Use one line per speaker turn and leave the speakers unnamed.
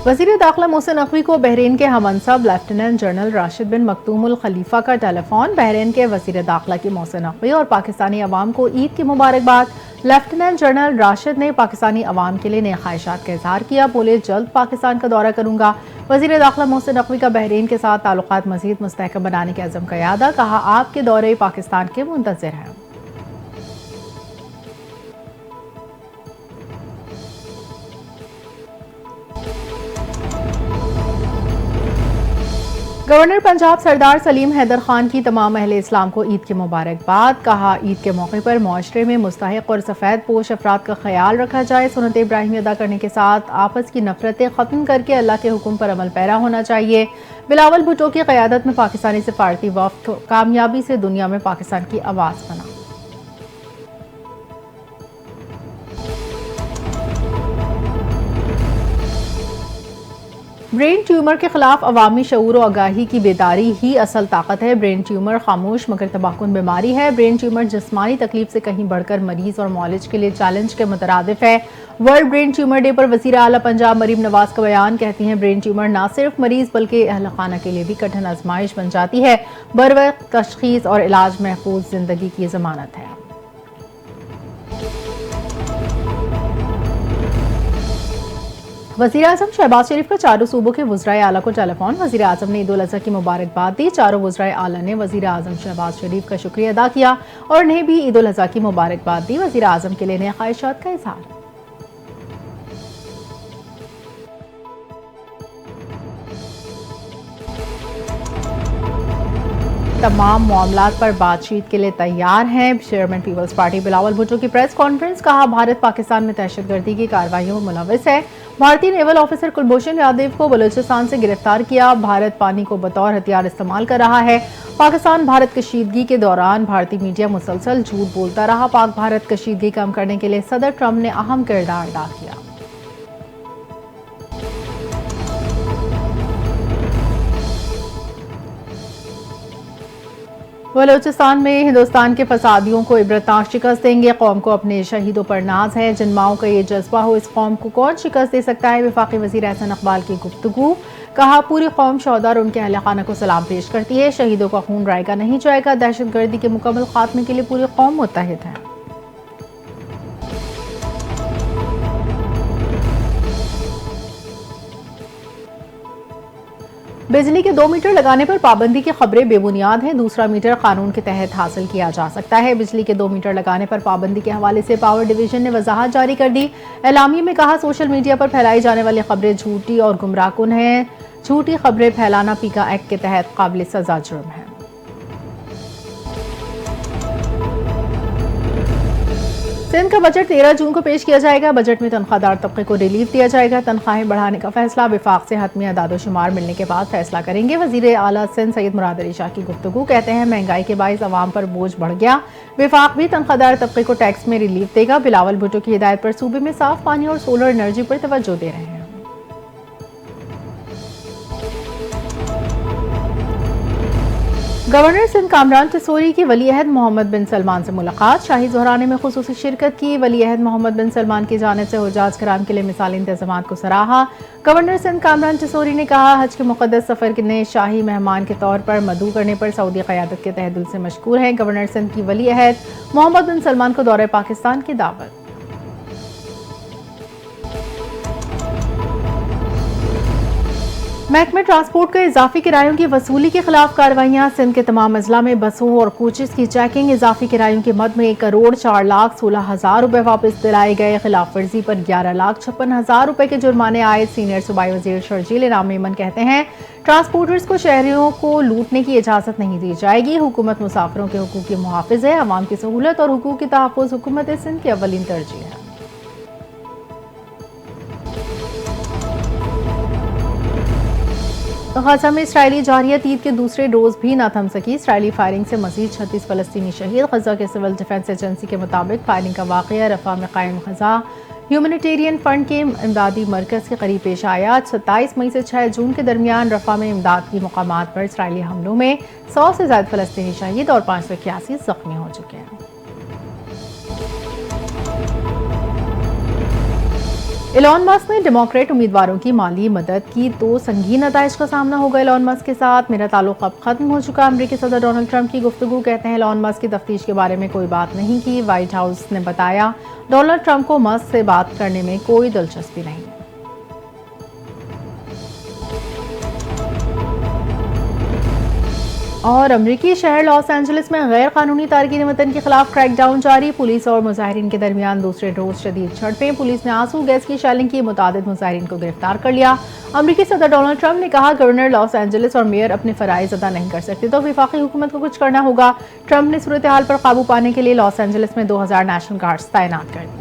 वज़ीर दाखिला मोहसिन नकवी को बहरीन के हमअंसब लेफ्टिनेंट जनरल राशिद बिन मखदूम उल खलीफा का टेलीफोन। बहरीन के वज़ीर दाखिला की मोहसिन नकवी और पाकिस्तानी अवाम को ईद की मुबारकबाद। लेफ्टिनेंट जनरल राशिद ने पाकिस्तानी अवाम के लिए नए ख्वाहिशात का इजहार किया। बोले, जल्द पाकिस्तान का दौरा करूंगा। वज़ीर दाखिला मोहसिन नकवी का बहरीन के साथ ताल्लुकात मज़ीद मुस्तहकम बनाने के अज़म का यादा। कहा, आपके दौरे पाकिस्तान के मुंतज़िर हैं। गवर्नर पंजाब सरदार सलीम हैदर खान की तमाम अहले इस्लाम को ईद की मुबारकबाद। कहा, ईद के मौके पर मुआशरे में मुस्तहिक और सफ़ेद पोश अफराद का ख्याल रखा जाए। सुन्नत इब्राहिमी अदा करने के साथ आपस की नफरतें ख़त्म करके अल्लाह के हुक्म पर अमल पैरा होना चाहिए। बिलावल भुट्टो की क़यादत में पाकिस्तानी सिफारती वफ़द कामयाबी से दुनिया में पाकिस्तान की आवाज़ बना। ब्रेन ट्यूमर के खिलाफ अवामी शऊर और आगाही की बेदारी ही असल ताकत है। ब्रेन ट्यूमर खामोश मगर तबाहकुन बीमारी है। ब्रेन ट्यूमर जिस्मानी तकलीफ से कहीं बढ़कर मरीज और मौलिज के लिए चैलेंज के मुतरादिफ है। वर्ल्ड ब्रेन ट्यूमर डे पर वज़ीर आला पंजाब मरीम नवाज का बयान। कहती हैं, ब्रेन ट्यूमर न सिर्फ मरीज बल्कि अहल खाना के लिए भी कठिन आजमाइश बन जाती है। बरवक्त तशखीस और इलाज महफूज जिंदगी की जमानत है। वज़ीर आज़म शहबाज शरीफ का चारों सूबों के वज़राए आला को टेलीफोन। वज़ीर आज़म ने ईद उल अज़हा की मुबारकबाद दी। चारों वज़राए आला ने वज़ीर आज़म शहबाज शरीफ का शुक्रिया अदा किया और उन्हें भी ईद उल अज़हा की मुबारकबाद दी। वज़ीर आज़म के लिए नए ख्वाहिशात का इज़हार। तमाम मामलात पर बातचीत के लिए तैयार हैं। चेयरमैन पीपल्स पार्टी बिलावल भुट्टो की प्रेस कॉन्फ्रेंस। कहा, भारत पाकिस्तान में दहशतगर्दी की कार्रवाइयों में मुलविस है। भारतीय नेवल ऑफिसर कुलभूषण यादव को बलूचिस्तान से गिरफ्तार किया। भारत पानी को बतौर हथियार इस्तेमाल कर रहा है। पाकिस्तान भारत कशीदगी के दौरान भारतीय मीडिया मुसलसल झूठ बोलता रहा। पाक भारत कशीदगी कम करने के लिए सदर ट्रंप ने अहम किरदार अदा किया। बलूचिस्तान में हिंदुस्तान के फसादियों को इबरतनाक शिकस्त देंगे। कौम को अपने शहीदों पर नाज है। जिन माओं का ये जज्बा हो, इस कौम को कौन शिकस्त दे सकता है। वफाकी वज़ीर एहसन इकबाल की गुफ्तगू। कहा, पूरी कौम शौहदा और उनके अहले खाना को सलाम पेश करती है। शहीदों का खून रायगा नहीं जाएगा। दहशतगर्दी के मुकम्मल खात्मे के लिए पूरी कौम मुत्तहिद है। बिजली के 2 मीटर लगाने पर पाबंदी की खबरें बेबुनियाद हैं। दूसरा मीटर कानून के तहत हासिल किया जा सकता है। बिजली के 2 मीटर लगाने पर पाबंदी के हवाले से पावर डिवीजन ने वजाहत जारी कर दी। एलामिया में कहा, सोशल मीडिया पर फैलाई जाने वाली खबरें झूठी और गुमराहकुन हैं। झूठी खबरें फैलाना पीका एक्ट के तहत काबिल सजा जुर्म है। सिंध का बजट 13 जून को पेश किया जाएगा। बजट में तनख्वाहदार तबके को रिलीफ दिया जाएगा। तनख्वाहें बढ़ाने का फैसला विफाक से हतमी अदाद-ओ-शुमार मिलने के बाद फैसला करेंगे। वजीर आला सिंध सैयद मुराद अली शाह की गुफ्तगू। कहते हैं, महंगाई के बाइस अवाम पर बोझ बढ़ गया। विफाक भी तनख्वाहदार तबके को टैक्स में रिलीफ देगा। बिलावल भुट्टो की हिदायत पर सूबे में साफ पानी और सोलर एनर्जी पर तवज्जो दे रहे हैं। गवर्नर सिंध कामरान टिसोरी की वली अहद मोहम्मद बिन सलमान से मुलाकात। शाही ज़ोहराने में खुसूसी शिरकत की। वली अहद मोहम्मद बिन सलमान की जानिब से हुज्जाज कराम के लिए मिसाली इंतजामात को सराहा। गवर्नर सिंध कामरान टिसोरी ने कहा, हज के मुक़द्दस सफ़र ने शाही मेहमान के तौर पर मदऊ करने पर सऊदी क़यादत के तहे दिल से मशकूर हैं। गवर्नर सिंध की वली अहद मोहम्मद बिन सलमान को दौरे पाकिस्तान की दावत। महकमे ट्रांसपोर्ट के इजाफी किरायों की वसूली के खिलाफ कार्रवाइयां। सिंध के तमाम अजला में बसों और कोचेस की चेकिंग। इजाफी किरायों की मद में 1,04,16,000 रुपए वापस दिलाए गए। खिलाफ वर्जी पर 11,56,000 रुपए के जुर्माने आए। सीनियर सूबाई वजीर शर्जील इनाम मेमन कहते हैं, ट्रांसपोर्टर्स को शहरियों को लूटने की इजाजत नहीं दी जाएगी। हुकूमत मुसाफिरों के हुकूक की मुहाफिज है। अवाम की सहूलत और हुकूक की तहफ़्फ़ुज़ हुकूमत सिंध की अव्वलीन तरजीह है। गजा में इसराइली जारियत ईद के दूसरे डोज भी न थम सकी। इसराइली फायरिंग से मजीद 36 फलस्तीनी शहीद। गजा के सिविल डिफेंस एजेंसी के मुताबिक फायरिंग का वाक़या रफा में कायम गजा ह्यूमैनिटेरियन फंड के इमदादी मरकज़ के करीब पेश आया। 27 मई से 6 जून के दरमियान रफा में इमदाद की मुकामात पर इसराइली हमलों में 100 से ज़्यादा फलस्तीनी शहीद और 581 जख्मी हो चुके हैं। एलॉन मस्क ने डेमोक्रेट उम्मीदवारों की माली मदद की तो संगीन नताइज का सामना होगा। एलॉन मस्क के साथ मेरा ताल्लुक अब खत्म हो चुका। अमेरिकी सदर डोनाल्ड ट्रंप की गुफ्तगू। कहते हैं एलॉन मस्क की तफ्तीश के बारे में कोई बात नहीं की। व्हाइट हाउस ने बताया डोनाल्ड ट्रंप को मस्क से बात करने में कोई दिलचस्पी नहीं। और अमरीकी शहर लॉस एंजलिस में गैर कानूनी तारकीन वतन के खिलाफ क्रैकडाउन जारी। पुलिस और मुजाहिरीन के दरमियान दूसरे रोज शदीद झड़पें। पुलिस ने आंसू गैस की शेलिंग की। मुतादिद मुजाहिरीन को गिरफ्तार कर लिया। अमरीकी सदर डोनाल्ड ट्रंप ने कहा गवर्नर लॉस एंजलिस और मेयर अपने फराइज अदा नहीं कर सकते तो वफाकी हुकूमत को कुछ करना होगा। ट्रंप ने सूरत हाल पर काबू पाने के लिए लॉस एंजलिस में 2000 नेशनल गार्ड्स तैनात कर दिए।